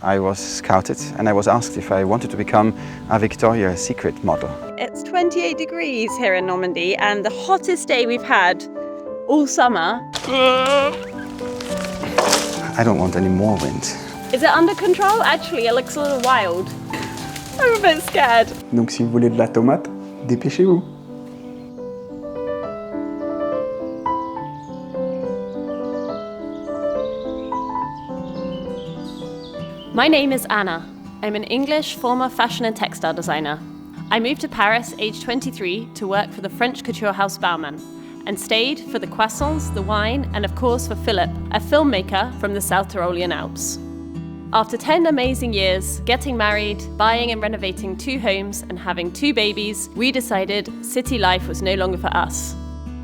I was scouted and I was asked if I wanted to become a Victoria's Secret model. It's 28 degrees here in Normandy and the hottest day we've had all summer. I don't want any more wind. Is it under control? Actually, it looks a little wild. I'm a bit scared. Donc si vous voulez de la tomate, dépêchez-vous. My name is Anna. I'm an English former fashion and textile designer. I moved to Paris aged 23 to work for the French couture house Bauman and stayed for the croissants, the wine, and of course for Philip, a filmmaker from the South Tyrolean Alps. After 10 amazing years, getting married, buying and renovating 2 homes and having 2 babies, we decided city life was no longer for us.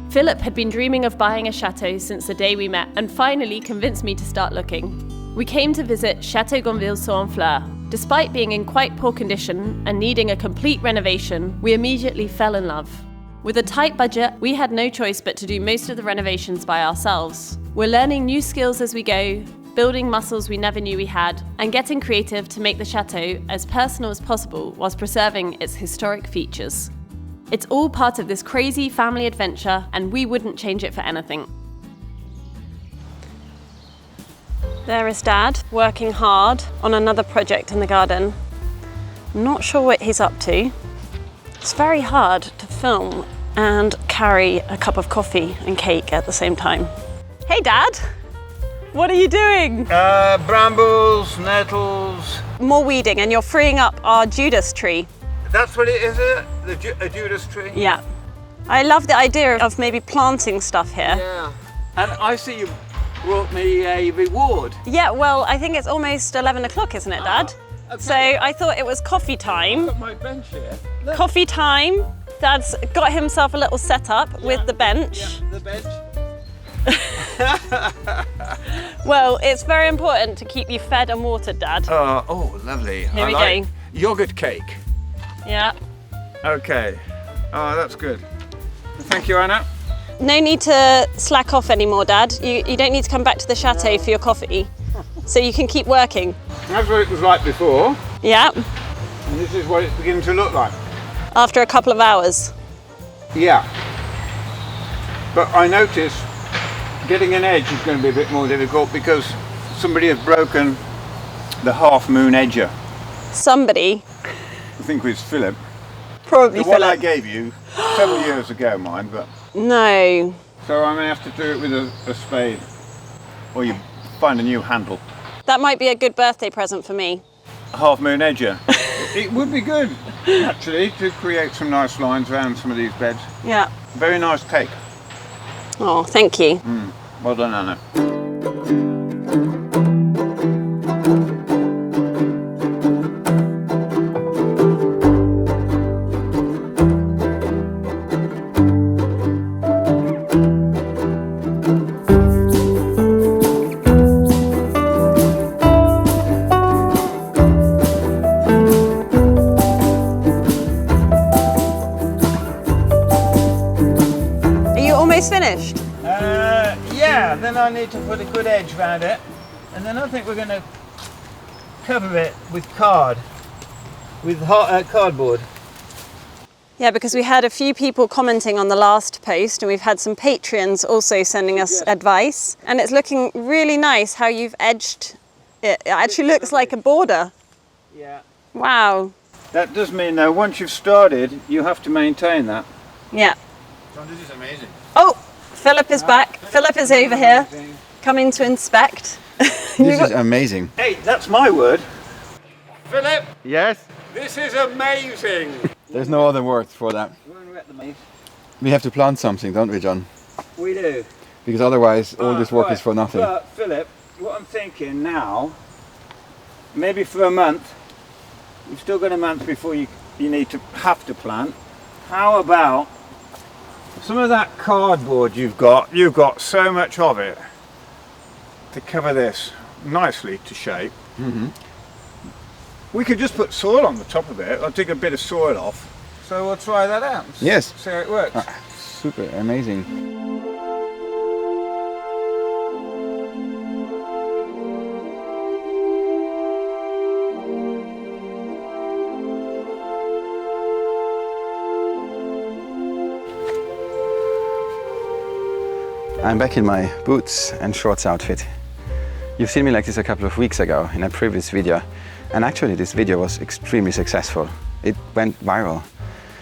Philip had been dreaming of buying a chateau since the day we met and finally convinced me to start looking. We came to visit Château Gonville-sur-Honfleur. Despite being in quite poor condition and needing a complete renovation, we immediately fell in love. With a tight budget, we had no choice but to do most of the renovations by ourselves. We're learning new skills as we go, building muscles we never knew we had, and getting creative to make the chateau as personal as possible whilst preserving its historic features. It's all part of this crazy family adventure, and we wouldn't change it for anything. There is Dad, working hard on another project in the garden. I'm not sure what he's up to. It's very hard to film and carry a cup of coffee and cake at the same time. Hey Dad, what are you doing? Brambles, nettles. More weeding, and you're freeing up our Judas tree. That's what it is, a Judas tree? Yeah. I love the idea of maybe planting stuff here. Yeah. And I see you brought me a reward. Yeah, well, I think it's almost 11 o'clock, isn't it, Dad? Okay. So I thought it was coffee time. I've got my bench here. Look. Coffee time. Dad's got himself a little setup with the bench. Yeah, the bench. Well, it's very important to keep you fed and watered, Dad. Oh, lovely. Here we like go. Yogurt cake. Yeah. Okay. Oh, that's good. Thank you, Anna. No need to slack off anymore, Dad. You don't need to come back to the chateau for your coffee. So you can keep working. That's what it was like before, Yeah. and this is what it's beginning to look like. After a couple of hours. Yeah. But I noticed getting an edge is going to be a bit more difficult because somebody has broken the half moon edger. Somebody, I think it was Philip. probably The one I Philip. gave you several years ago, mine, but No. so I'm going to have to do it with a spade, or you find a new handle. That might be a good birthday present for me. A half moon edger. It would be good, actually, to create some nice lines around some of these beds. Yeah. Very nice cake. Oh, thank you. Well done, Anna. Finished? Yeah, then I need to put a good edge around it, and then I think we're going to cover it with cardboard. Yeah, because we had a few people commenting on the last post, and we've had some Patreons also sending us advice, and it's looking really nice how you've edged it. It actually looks like a border. Yeah. Wow. That does mean though, once you've started, you have to maintain that. Yeah. John, this is amazing. Oh, Philip is back. Philip is over here, coming to inspect. This is amazing. Hey, that's my word. Philip, Yes? this is amazing. There's no other word for that. We have to plant something, don't we, John? We do. Because otherwise all this work is for nothing. But Philip, what I'm thinking now, maybe for a month, you've still got a month before you have to plant. How about some of that cardboard you've got so much of it to cover this nicely to shape. We could just put soil on the top of it. I'll dig a bit of soil off. So we'll try that out. Yes. See how it works. Super amazing. I'm back in my boots and shorts outfit. You've seen me like this a couple of weeks ago in a previous video, and actually this video was extremely successful. It went viral.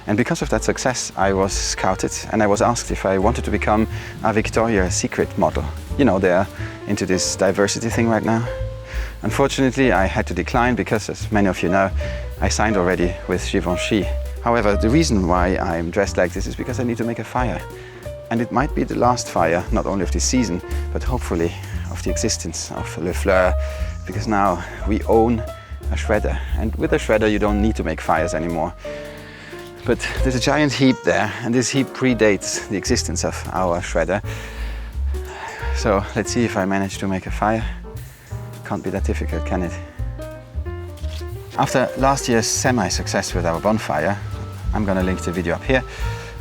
And because of that success, I was scouted and I was asked if I wanted to become a Victoria's Secret model. You know, they're into this diversity thing right now. Unfortunately, I had to decline because, as many of you know, I signed already with Givenchy. However, the reason why I'm dressed like this is because I need to make a fire. And it might be the last fire, not only of this season, but hopefully of the existence of Le Fleur, because now we own a shredder. And with a shredder, you don't need to make fires anymore. But there's a giant heap there, and this heap predates the existence of our shredder. So let's see if I manage to make a fire. Can't be that difficult, can it? After last year's semi-success with our bonfire, I'm gonna link the video up here,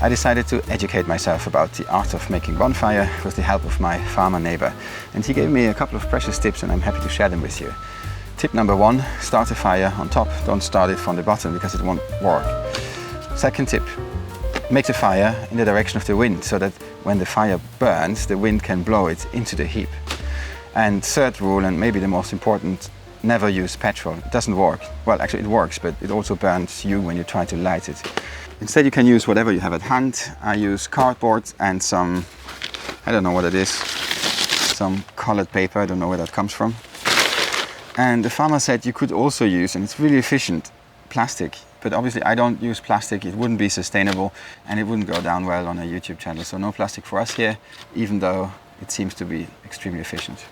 I decided to educate myself about the art of making bonfire with the help of my farmer neighbor. And he gave me a couple of precious tips and I'm happy to share them with you. Tip number 1, start a fire on top. Don't start it from the bottom because it won't work. Second tip, make the fire in the direction of the wind so that when the fire burns, the wind can blow it into the heap. And third rule, and maybe the most important, never use petrol. It doesn't work. Well, actually it works, but it also burns you when you try to light it. Instead you can use whatever you have at hand. I use cardboard and some, I don't know what it is, some colored paper, I don't know where that comes from. And the farmer said you could also use, and it's really efficient, plastic. But obviously I don't use plastic, it wouldn't be sustainable and it wouldn't go down well on a YouTube channel. So no plastic for us here, even though it seems to be extremely efficient.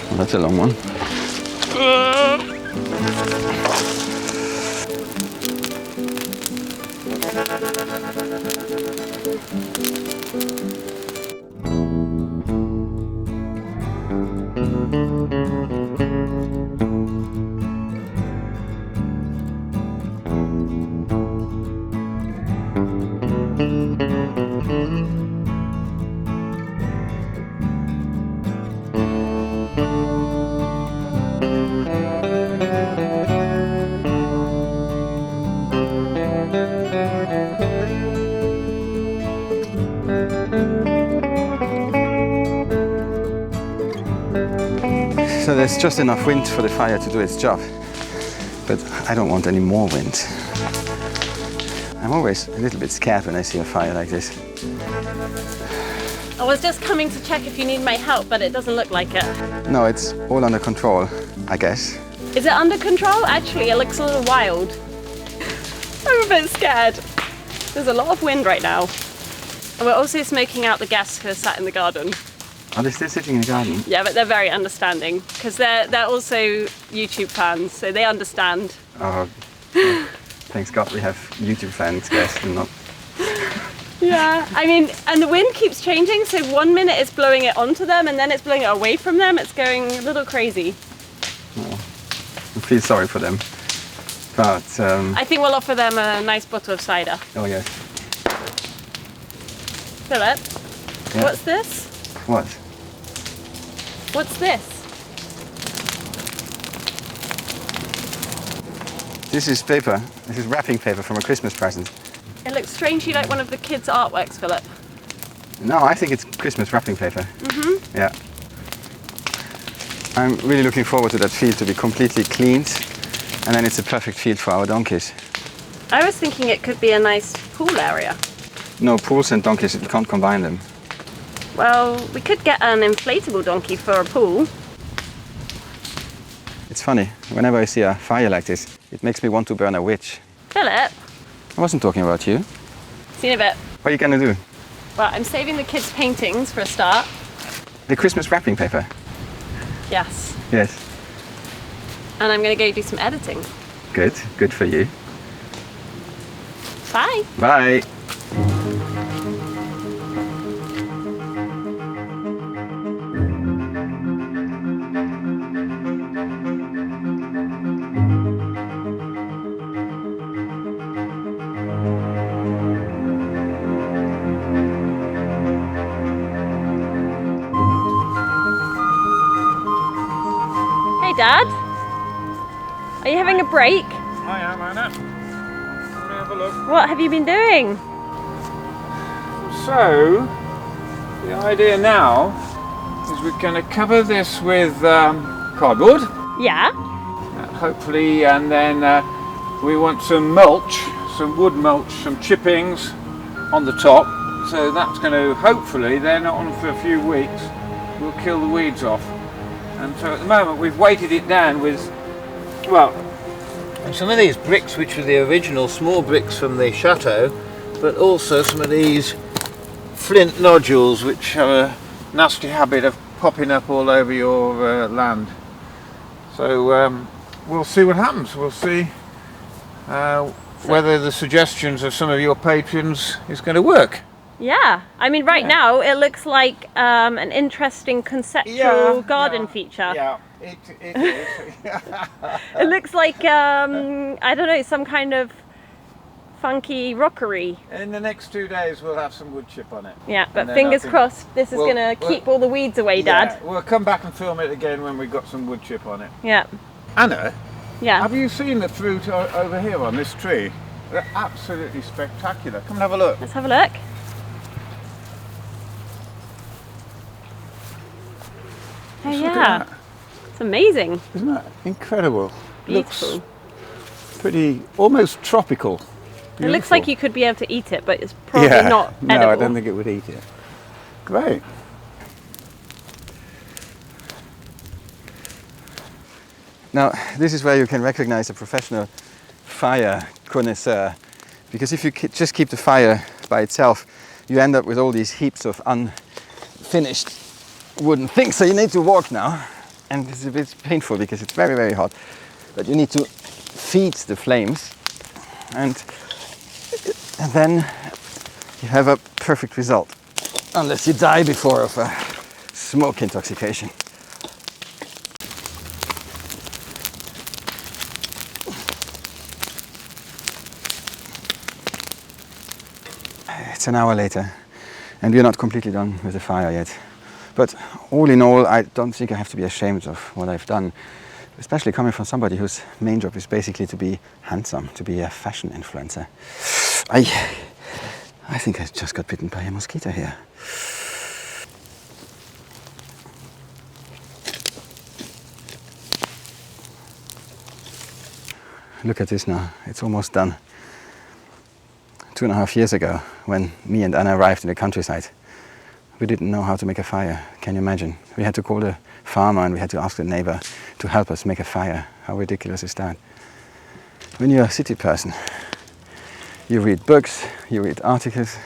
Well, that's a long one. So there's just enough wind for the fire to do its job, but I don't want any more wind. I'm always a little bit scared when I see a fire like this. I was just coming to check if you need my help, but it doesn't look like it. No, it's all under control, I guess. Is it under control? Actually, it looks a little wild. I'm a bit scared. There's a lot of wind right now. And we're also smoking out the guests who are sat in the garden. Are they still sitting in the garden? Yeah, but they're very understanding because they're also YouTube fans, so they understand. Oh, well, thanks God we have YouTube fans, guys, and not... Yeah, I mean, and the wind keeps changing, so 1 minute it's blowing it onto them and then it's blowing it away from them. It's going a little crazy. Oh, I feel sorry for them, but... I think we'll offer them a nice bottle of cider. Oh, yes. Philip, Yeah. what's this? What? What's this? This is paper. This is wrapping paper from a Christmas present. It looks strangely like one of the kids' artworks, Philip. No, I think it's Christmas wrapping paper. Mm-hmm. Yeah. I'm really looking forward to that field to be completely cleaned, and then it's a perfect field for our donkeys. I was thinking it could be a nice pool area. No, pools and donkeys, we can't combine them. Well, we could get an inflatable donkey for a pool. It's funny, whenever I see a fire like this, it makes me want to burn a witch. Philip, I wasn't talking about you. see you in a bit. What are you gonna do? Well, I'm saving the kids' paintings for a start. The Christmas wrapping paper. Yes. Yes. And I'm going to go do some editing. Good. Good for you. Bye. Bye. Hey, Dad. Are you having a break? I am, Anna. Let me have a look. What have you been doing? So, the idea now is we're going to cover this with cardboard, Yeah. hopefully, and then we want some mulch, some wood mulch, some chippings on the top. So that's going to, hopefully, they're not on for a few weeks, we'll kill the weeds off. And so at the moment we've weighted it down with, well, some of these bricks which were the original small bricks from the chateau, but also some of these flint nodules which have a nasty habit of popping up all over your land. So we'll see what happens. We'll see whether the suggestions of some of your patrons is going to work. Yeah. I mean, right now it looks like an interesting conceptual garden feature. Yeah, it is. It looks like, I don't know, some kind of funky rockery. In the next 2 days we'll have some wood chip on it. Yeah, And but then fingers I think crossed this is going to keep all the weeds away, Dad. Yeah, we'll come back and film it again when we've got some wood chip on it. Yeah. Anna, Yeah. have you seen the fruit over here on this tree? They're absolutely spectacular. Come and have a look. Let's have a look. Oh Just look at yeah. that. It's amazing. Isn't that incredible? Beautiful. Looks pretty, almost tropical. It looks like you could be able to eat it, but it's probably not edible. No, I don't think it would eat it. Great. Now, this is where you can recognize a professional fire connoisseur, because if you just keep the fire by itself, you end up with all these heaps of unfinished wooden things. So you need to walk now, and it's a bit painful because it's very, very hot. But you need to feed the flames, and then you have a perfect result, unless you die before of a smoke intoxication. It's an hour later, and we're not completely done with the fire yet. But all in all, I don't think I have to be ashamed of what I've done, especially coming from somebody whose main job is basically to be handsome, to be a fashion influencer. I think I just got bitten by a mosquito here. Look at this now, it's almost done. 2.5 years ago, when me and Anna arrived in the countryside, we didn't know how to make a fire. Can you imagine? We had to call the farmer and we had to ask the neighbor to help us make a fire. How ridiculous is that? When you're a city person, you read books, you read articles,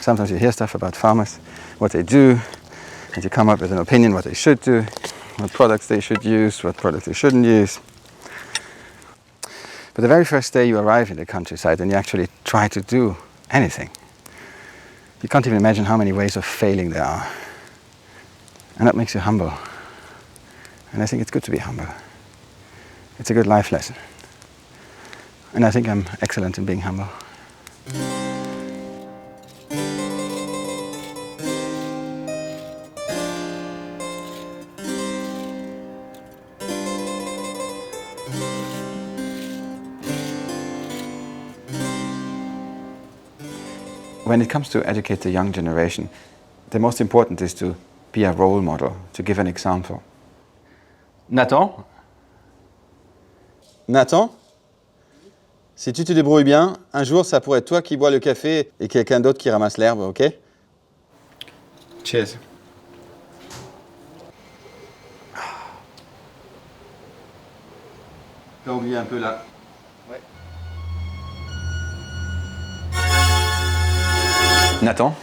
sometimes you hear stuff about farmers, what they do, and you come up with an opinion what they should do, what products they should use, what products they shouldn't use. But the very first day you arrive in the countryside and you actually try to do anything, you can't even imagine how many ways of failing there are. And that makes you humble. And I think it's good to be humble. It's a good life lesson. And I think I'm excellent in being humble. When it comes to educate the young generation, the most important is to be a role model, to give an example. Nathan? Nathan? Si tu te débrouilles bien, un jour ça pourrait être toi qui bois le café et quelqu'un d'autre qui ramasse l'herbe, ok? Cheers. T'as oublié un peu là. Ouais. Nathan,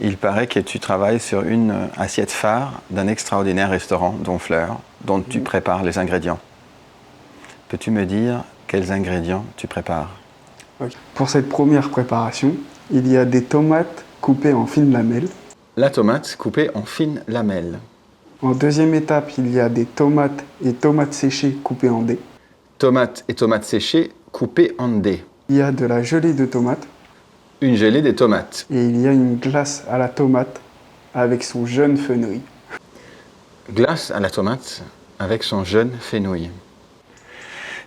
Il paraît que tu travailles sur une assiette phare d'un extraordinaire restaurant, Bonfire, dont tu prépares les ingrédients. Peux-tu me dire quels ingrédients tu prépares? Ok. Pour cette première préparation, il y a des tomates coupées en fines lamelles. La tomate coupée en fines lamelles. En deuxième étape, il y a des tomates et tomates séchées coupées en dés. Tomates et tomates séchées coupées en dés. Il y a de la gelée de tomates. Une gelée des tomates. Et il y a une glace à la tomate avec son jeune fenouil. Glace à la tomate avec son jeune fenouil.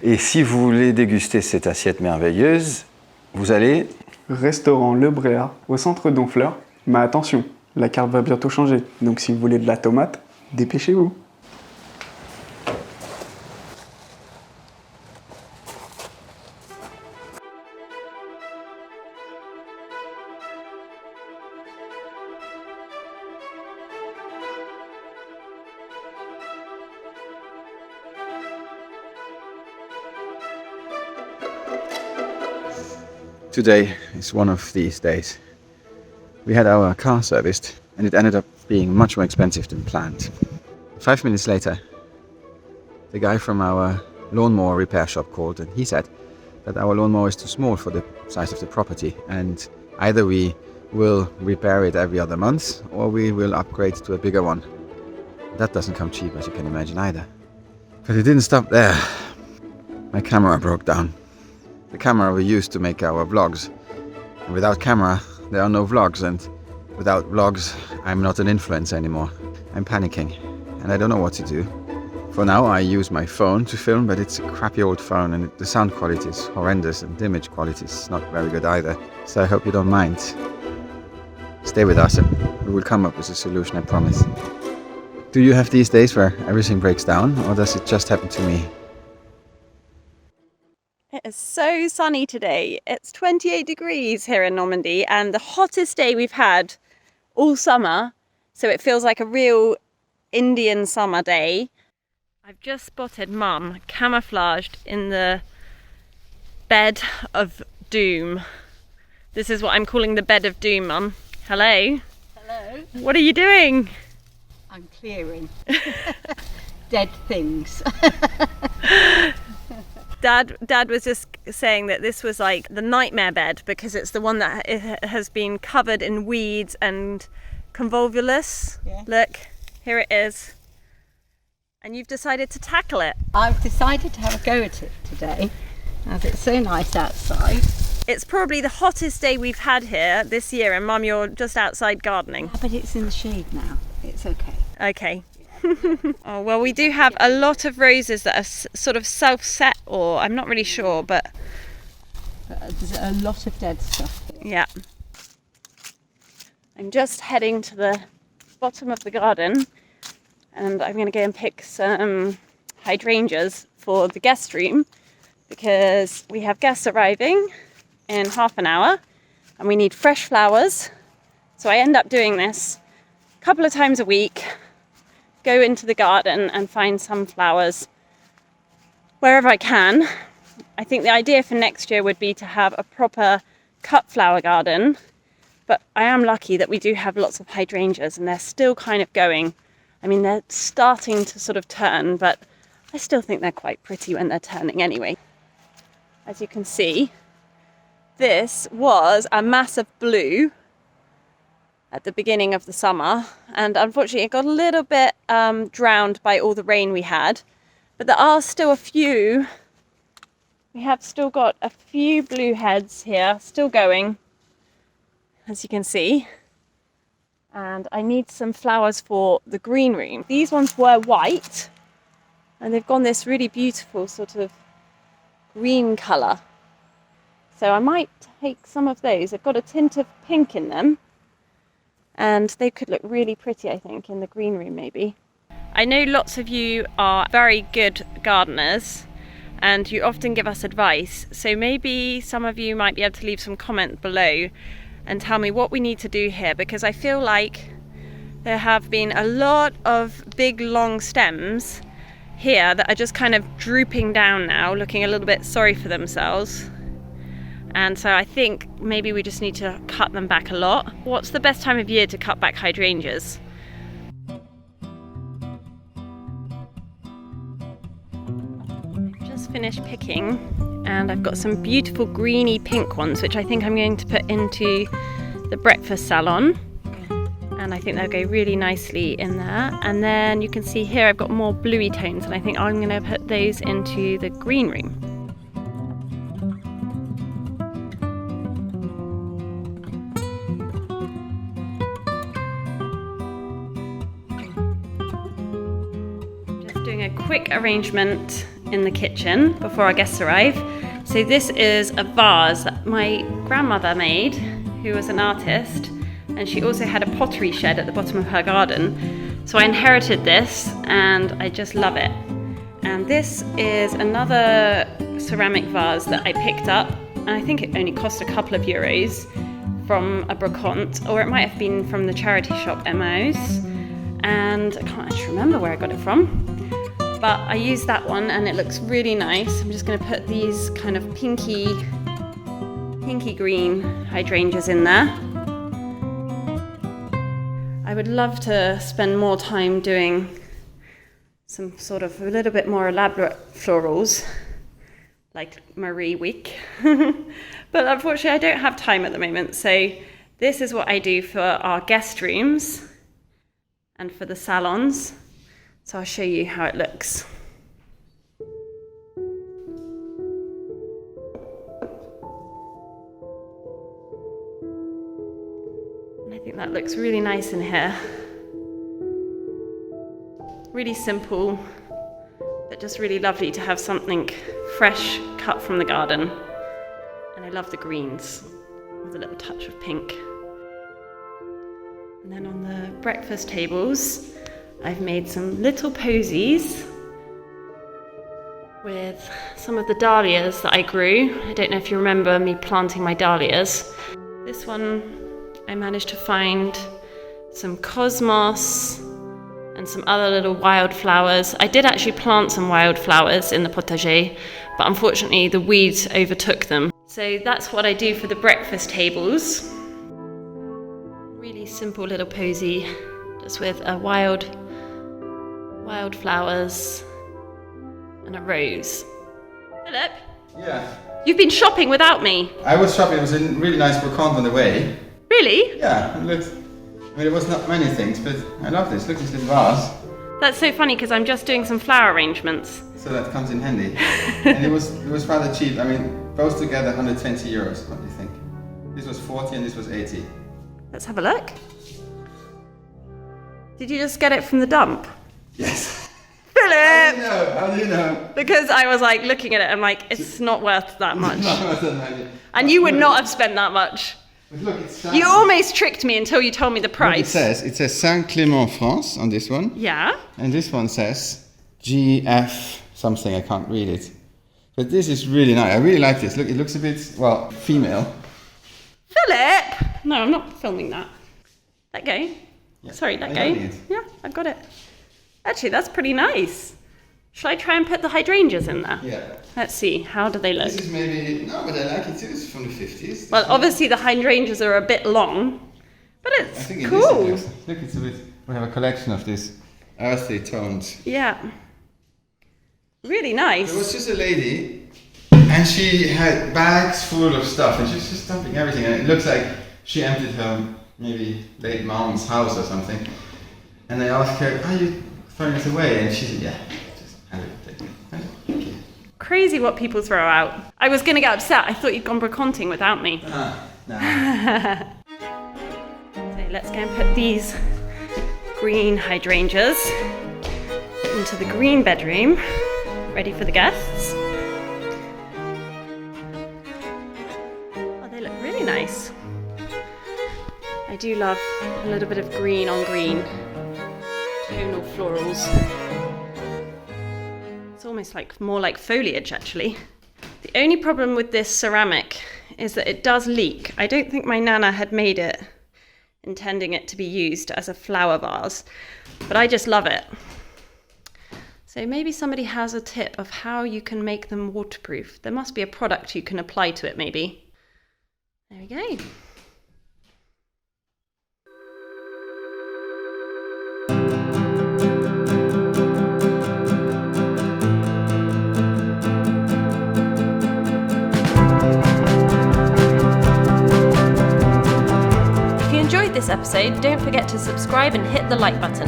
Et si vous voulez déguster cette assiette merveilleuse, vous allez... Restaurant Le Bréa, au centre d'Honfleur. Mais attention, la carte va bientôt changer. Donc si vous voulez de la tomate, dépêchez-vous. Today is one of these days. We had our car serviced and it ended up being much more expensive than planned. 5 minutes later, the guy from our lawnmower repair shop called and he said that our lawnmower is too small for the size of the property and either we will repair it every other month or we will upgrade to a bigger one. That doesn't come cheap, as you can imagine, either. But it didn't stop there. My camera broke down. The camera we use to make our vlogs. And without camera, there are no vlogs, and without vlogs, I'm not an influencer anymore. I'm panicking, and I don't know what to do. For now, I use my phone to film, but it's a crappy old phone, and the sound quality is horrendous, and the image quality is not very good either. So I hope you don't mind. Stay with us, and we will come up with a solution, I promise. Do you have these days where everything breaks down, or does it just happen to me? It is so sunny today. It's 28 degrees here in Normandy and the hottest day we've had all summer. So it feels like a real Indian summer day. I've just spotted Mum camouflaged in the bed of doom. This is what I'm calling the bed of doom, Mum. Hello. Hello. What are you doing? I'm clearing dead things. Dad was just saying that this was like the nightmare bed because it's the one that has been covered in weeds and convolvulus. Yeah. Look, here it is. And you've decided to tackle it. I've decided to have a go at it today, as it's so nice outside. It's probably the hottest day we've had here this year, and Mum, you're just outside gardening. Yeah, but it's in the shade now. It's okay. Okay. Oh, well, we do have a lot of roses that are sort of self-set, or I'm not really sure, but There's a lot of dead stuff here. yeah. I'm just heading to the bottom of the garden and I'm going to go and pick some hydrangeas for the guest room because we have guests arriving in half an hour and we need fresh flowers. So I end up doing this a couple of times a week, go into the garden and find some flowers wherever I can. I think the idea for next year would be to have a proper cut flower garden, but I am lucky that we do have lots of hydrangeas and they're still kind of going. I mean, they're starting to sort of turn, but I still think they're quite pretty when they're turning anyway. As you can see, this was a mass of blue at the beginning of the summer, and unfortunately it got a little bit drowned by all the rain we had, but there are still a few. We have still got a few blue heads here, still going, as you can see. And I need some flowers for the green room. These ones were white, and they've gone this really beautiful sort of green colour. So I might take some of those. They've got a tint of pink in them, and they could look really pretty, I think, in the green room maybe. I know lots of you are very good gardeners, and you often give us advice, so maybe some of you might be able to leave some comment below and tell me what we need to do here, because I feel like there have been a lot of big long stems here that are just kind of drooping down now, looking a little bit sorry for themselves. And so I think maybe we just need to cut them back a lot. What's the best time of year to cut back hydrangeas? Just finished picking and I've got some beautiful greeny pink ones which I think I'm going to put into the breakfast salon, and I think they'll go really nicely in there. And then you can see here I've got more bluey tones, and I think I'm going to put those into the green room. Just doing a quick arrangement in the kitchen before our guests arrive. So this is a vase that my grandmother made, who was an artist, and she also had a pottery shed at the bottom of her garden. So I inherited this and I just love it. And this is another ceramic vase that I picked up, and I think it only cost a couple of euros from a brocante, or it might have been from the charity shop Emmaus, and I can't actually remember where I got it from. But I used that one and it looks really nice. I'm just going to put these kind of pinky green hydrangeas in there. I would love to spend more time doing some sort of a little bit more elaborate florals, like Marie Wick. But unfortunately I don't have time at the moment. So this is what I do for our guest rooms and for the salons. So I'll show you how it looks. And I think that looks really nice in here. Really simple, but just really lovely to have something fresh cut from the garden. And I love the greens with a little touch of pink. And then on the breakfast tables, I've made some little posies with some of the dahlias that I grew. I don't know if you remember me planting my dahlias. This one I managed to find some cosmos and some other little wildflowers. I did actually plant some wildflowers in the potager, but unfortunately the weeds overtook them. So that's what I do for the breakfast tables. Really simple little posy, just with a wildflowers and a rose. Philip? Yeah. You've been shopping without me. I was shopping. It was a really nice brocante on the way. Really? Yeah, it looked, I mean, it was not many things, but I love this. Look at this little vase. That's so funny because I'm just doing some flower arrangements. So that comes in handy. And it was rather cheap. I mean, both together 120 euros. What do you think? This was 40 and this was 80. Let's have a look. Did you just get it from the dump? Yes. Philip! How do you know? Because I was like looking at it and like, it's not worth that much. Not worth that much. And you would not have spent that much. But look, it's You almost tricked me until you told me the price. It says Saint-Clément, France on this one. Yeah. And this one says GF something, I can't read it. But this is really nice. I really like this. Look, it looks a bit, well, female. Philip! No, I'm not filming that. Let go. Yeah. Sorry, let I go. got it. Yeah, I've got it. Actually, that's pretty nice. Shall I try and put the hydrangeas in there? Yeah. Let's see, how do they look? This is maybe, no, but I like it too. It's from the 50s. Well, obviously the hydrangeas are a bit long, but I it's think cool. Look, it's a bit, we have a collection of these earthy tones. Yeah. Really nice. There was just a lady, and she had bags full of stuff, and she was just dumping everything, and it looks like she emptied her maybe late mom's house or something. And I asked her, are you throwing it away? And she said, yeah, just have it, take it. Thank you. Crazy what people throw out. I was going to get upset. I thought you'd gone brocanting without me. No. So let's go and put these green hydrangeas into the green bedroom, ready for the guests. Oh, they look really nice. I do love a little bit of green on green, tonal florals. It's almost like more like foliage actually. The only problem with this ceramic is that it does leak. I don't think my nana had made it intending it to be used as a flower vase, but I just love it. So maybe somebody has a tip of how you can make them waterproof. There must be a product you can apply to it maybe. There we go. If you enjoyed this episode, don't forget to subscribe and hit the like button.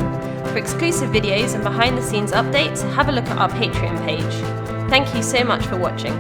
For exclusive videos and behind the scenes updates, have a look at our Patreon page. Thank you so much for watching.